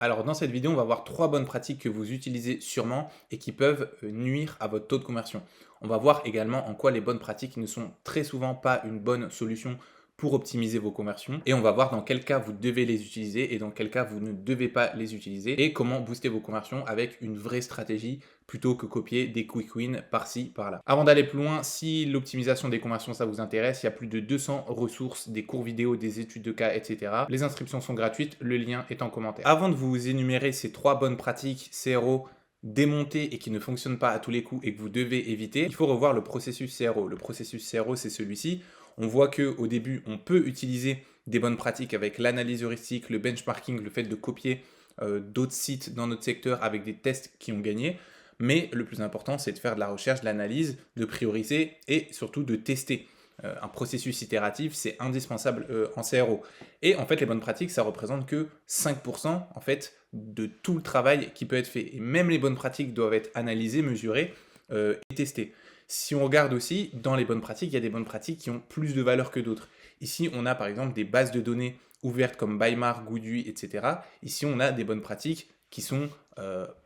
Alors dans cette vidéo, on va voir 3 bonnes pratiques que vous utilisez sûrement et qui peuvent nuire à votre taux de conversion. On va voir également en quoi les bonnes pratiques ne sont très souvent pas une bonne solution pour optimiser vos conversions. Et on va voir dans quel cas vous devez les utiliser et dans quel cas vous ne devez pas les utiliser. Et comment booster vos conversions avec une vraie stratégie plutôt que copier des quick wins par-ci, par-là. Avant d'aller plus loin, si l'optimisation des conversions ça vous intéresse, il y a plus de 200 ressources, des cours vidéo, des études de cas, etc. Les inscriptions sont gratuites, le lien est en commentaire. Avant de vous énumérer ces 3 bonnes pratiques CRO démontées et qui ne fonctionnent pas à tous les coups et que vous devez éviter, il faut revoir le processus CRO. Le processus CRO, c'est celui-ci. On voit qu'au début, on peut utiliser des bonnes pratiques avec l'analyse heuristique, le benchmarking, le fait de copier d'autres sites dans notre secteur avec des tests qui ont gagné. Mais le plus important, c'est de faire de la recherche, de l'analyse, de prioriser et surtout de tester. Un processus itératif, c'est indispensable en CRO. Et en fait, les bonnes pratiques, ça représente que 5% en fait, de tout le travail qui peut être fait. Et même les bonnes pratiques doivent être analysées, mesurées et testées. Si on regarde aussi, dans les bonnes pratiques, il y a des bonnes pratiques qui ont plus de valeur que d'autres. Ici, on a par exemple des bases de données ouvertes comme Bymar, Goodui, etc. Ici, on a des bonnes pratiques qui sont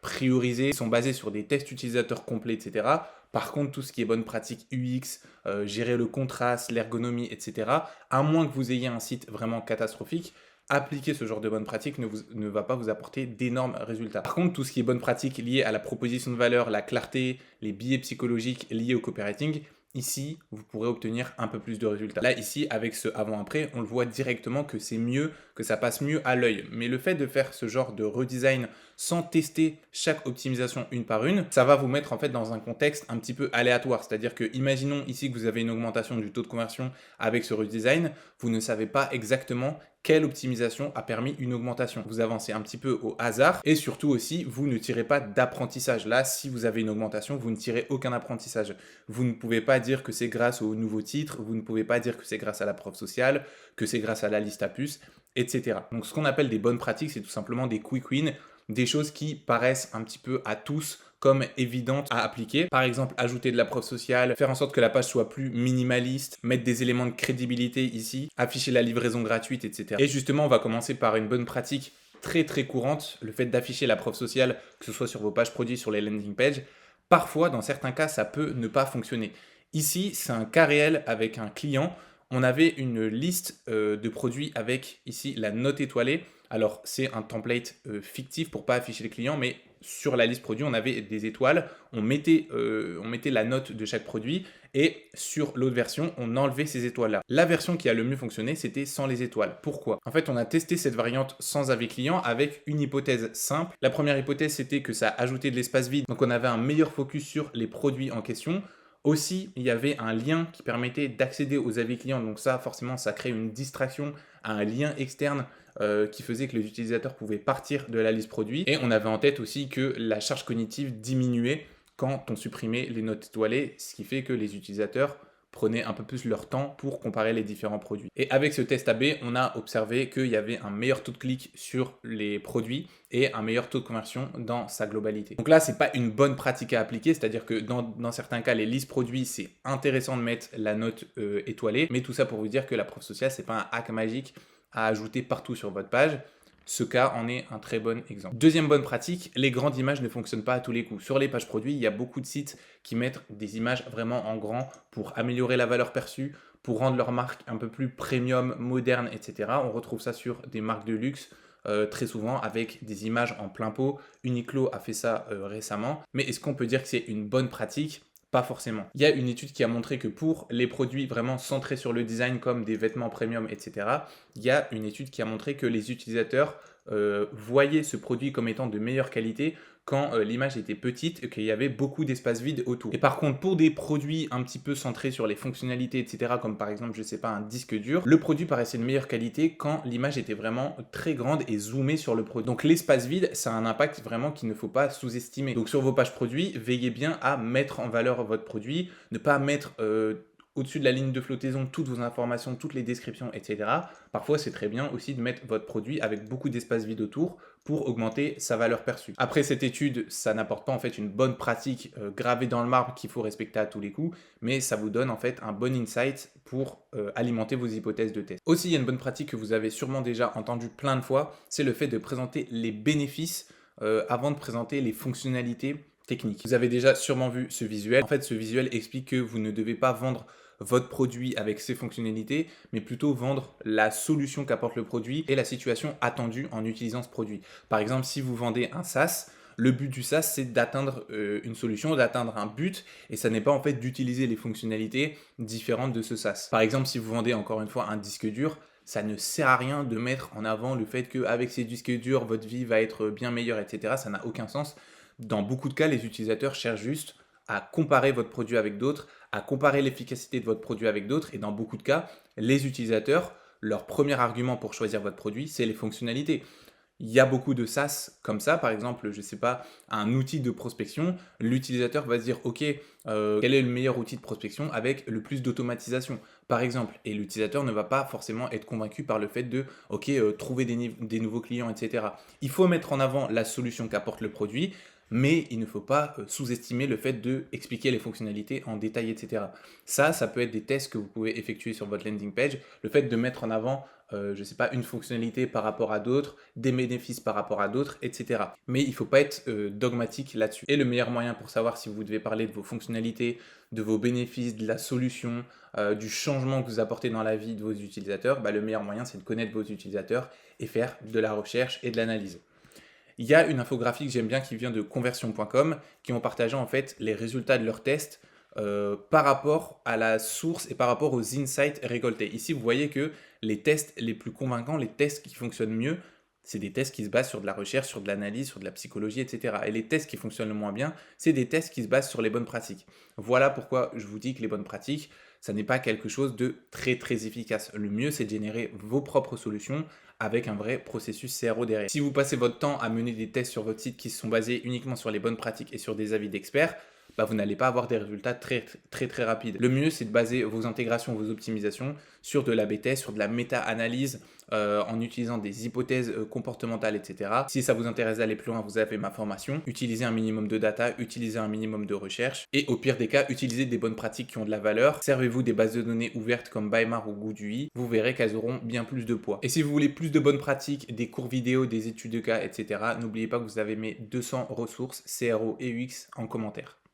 priorisées, qui sont basées sur des tests utilisateurs complets, etc. Par contre, tout ce qui est bonne pratique UX, gérer le contraste, l'ergonomie, etc., à moins que vous ayez un site vraiment catastrophique, appliquer ce genre de bonnes pratiques ne va pas vous apporter d'énormes résultats. Par contre, tout ce qui est bonnes pratiques liées à la proposition de valeur, la clarté, les biais psychologiques liés au copywriting, ici, vous pourrez obtenir un peu plus de résultats. Là, ici, avec ce avant-après, on le voit directement que c'est mieux, que ça passe mieux à l'œil. Mais le fait de faire ce genre de redesign sans tester chaque optimisation une par une, ça va vous mettre en fait dans un contexte un petit peu aléatoire. C'est-à-dire que, imaginons ici que vous avez une augmentation du taux de conversion avec ce redesign, vous ne savez pas exactement quelle optimisation a permis une augmentation. Vous avancez un petit peu au hasard et surtout aussi, vous ne tirez pas d'apprentissage. Là, si vous avez une augmentation, vous ne tirez aucun apprentissage. Vous ne pouvez pas dire que c'est grâce au nouveau titre, vous ne pouvez pas dire que c'est grâce à la preuve sociale, que c'est grâce à la liste à puces, etc. Donc, ce qu'on appelle des bonnes pratiques, c'est tout simplement des quick wins, des choses qui paraissent un petit peu à tous comme évidentes à appliquer. Par exemple, ajouter de la preuve sociale, faire en sorte que la page soit plus minimaliste, mettre des éléments de crédibilité ici, afficher la livraison gratuite, etc. Et justement, on va commencer par une bonne pratique très très courante, le fait d'afficher la preuve sociale, que ce soit sur vos pages produits, sur les landing pages. Parfois, dans certains cas, ça peut ne pas fonctionner. Ici, c'est un cas réel avec un client. On avait une liste de produits avec ici la note étoilée. Alors, c'est un template fictif pour pas afficher les clients, mais sur la liste produit, on avait des étoiles. On mettait la note de chaque produit et sur l'autre version, on enlevait ces étoiles-là. La version qui a le mieux fonctionné, c'était sans les étoiles. Pourquoi? En fait, on a testé cette variante sans avis client avec une hypothèse simple. La première hypothèse, c'était que ça ajoutait de l'espace vide, donc on avait un meilleur focus sur les produits en question. Aussi, il y avait un lien qui permettait d'accéder aux avis clients. Donc ça, forcément, ça crée une distraction à un lien externe qui faisait que les utilisateurs pouvaient partir de la liste produit. Et on avait en tête aussi que la charge cognitive diminuait quand on supprimait les notes étoilées, ce qui fait que les utilisateurs prenaient un peu plus leur temps pour comparer les différents produits. Et avec ce test AB, on a observé qu'il y avait un meilleur taux de clic sur les produits et un meilleur taux de conversion dans sa globalité. Donc là, c'est pas une bonne pratique à appliquer, c'est-à-dire que dans certains cas, les listes produits, c'est intéressant de mettre la note étoilée, mais tout ça pour vous dire que la preuve sociale, c'est pas un hack magique à ajouter partout sur votre page. Ce cas en est un très bon exemple. Deuxième bonne pratique, les grandes images ne fonctionnent pas à tous les coups. Sur les pages produits, il y a beaucoup de sites qui mettent des images vraiment en grand pour améliorer la valeur perçue, pour rendre leur marque un peu plus premium, moderne, etc. On retrouve ça sur des marques de luxe très souvent avec des images en plein pot. Uniqlo a fait ça récemment. Mais est-ce qu'on peut dire que c'est une bonne pratique? Pas forcément. Il y a une étude qui a montré que pour les produits vraiment centrés sur le design comme des vêtements premium, etc., il y a une étude qui a montré que les utilisateurs voyaient ce produit comme étant de meilleure qualité quand l'image était petite et qu'il y avait beaucoup d'espace vide autour. Et par contre, pour des produits un petit peu centrés sur les fonctionnalités, etc., comme par exemple, je sais pas, un disque dur, le produit paraissait de meilleure qualité quand l'image était vraiment très grande et zoomée sur le produit. Donc l'espace vide, ça a un impact vraiment qu'il ne faut pas sous-estimer. Donc sur vos pages produits, veillez bien à mettre en valeur votre produit, ne pas mettre au-dessus de la ligne de flottaison toutes vos informations, toutes les descriptions, etc. Parfois, c'est très bien aussi de mettre votre produit avec beaucoup d'espace vide autour pour augmenter sa valeur perçue. Après cette étude, ça n'apporte pas en fait une bonne pratique gravée dans le marbre qu'il faut respecter à tous les coups, mais ça vous donne en fait un bon insight pour alimenter vos hypothèses de test. Aussi, il y a une bonne pratique que vous avez sûrement déjà entendue plein de fois, c'est le fait de présenter les bénéfices avant de présenter les fonctionnalités techniques. Vous avez déjà sûrement vu ce visuel. En fait, ce visuel explique que vous ne devez pas vendre votre produit avec ses fonctionnalités, mais plutôt vendre la solution qu'apporte le produit et la situation attendue en utilisant ce produit. Par exemple, si vous vendez un SaaS, le but du SaaS, c'est d'atteindre une solution, d'atteindre un but, et ça n'est pas en fait d'utiliser les fonctionnalités différentes de ce SaaS. Par exemple, si vous vendez encore une fois un disque dur, ça ne sert à rien de mettre en avant le fait qu'avec ces disques durs, votre vie va être bien meilleure, etc. Ça n'a aucun sens. Dans beaucoup de cas, les utilisateurs cherchent juste à comparer votre produit avec d'autres, à comparer l'efficacité de votre produit avec d'autres, et dans beaucoup de cas, les utilisateurs, leur premier argument pour choisir votre produit, c'est les fonctionnalités. Il y a beaucoup de SaaS comme ça, par exemple, je ne sais pas, un outil de prospection, l'utilisateur va se dire, ok, quel est le meilleur outil de prospection avec le plus d'automatisation, par exemple, et l'utilisateur ne va pas forcément être convaincu par le fait de, ok, trouver des nouveaux clients, etc. Il faut mettre en avant la solution qu'apporte le produit, mais il ne faut pas sous-estimer le fait de expliquer les fonctionnalités en détail, etc. Ça peut être des tests que vous pouvez effectuer sur votre landing page, le fait de mettre en avant je ne sais pas, une fonctionnalité par rapport à d'autres, des bénéfices par rapport à d'autres, etc. Mais il ne faut pas être dogmatique là-dessus. Et le meilleur moyen pour savoir si vous devez parler de vos fonctionnalités, de vos bénéfices, de la solution, du changement que vous apportez dans la vie de vos utilisateurs, le meilleur moyen c'est de connaître vos utilisateurs et faire de la recherche et de l'analyse. Il y a une infographie que j'aime bien qui vient de conversion.com qui ont partagé en fait les résultats de leurs tests par rapport à la source et par rapport aux insights récoltés. Ici, vous voyez que les tests les plus convaincants, les tests qui fonctionnent mieux, c'est des tests qui se basent sur de la recherche, sur de l'analyse, sur de la psychologie, etc. Et les tests qui fonctionnent le moins bien, c'est des tests qui se basent sur les bonnes pratiques. Voilà pourquoi je vous dis que les bonnes pratiques, ça n'est pas quelque chose de très très efficace. Le mieux, c'est de générer vos propres solutions avec un vrai processus CRO derrière. Si vous passez votre temps à mener des tests sur votre site qui sont basés uniquement sur les bonnes pratiques et sur des avis d'experts, vous n'allez pas avoir des résultats très rapides. Le mieux, c'est de baser vos intégrations, vos optimisations sur de l'A/B test, sur de la méta-analyse, en utilisant des hypothèses comportementales, etc. Si ça vous intéresse d'aller plus loin, vous avez ma formation. Utilisez un minimum de data, utilisez un minimum de recherche, et au pire des cas, utilisez des bonnes pratiques qui ont de la valeur. Servez-vous des bases de données ouvertes comme Bymar ou GoodUI. Vous verrez qu'elles auront bien plus de poids. Et si vous voulez plus de bonnes pratiques, des cours vidéo, des études de cas, etc., n'oubliez pas que vous avez mes 200 ressources CRO et UX en commentaire.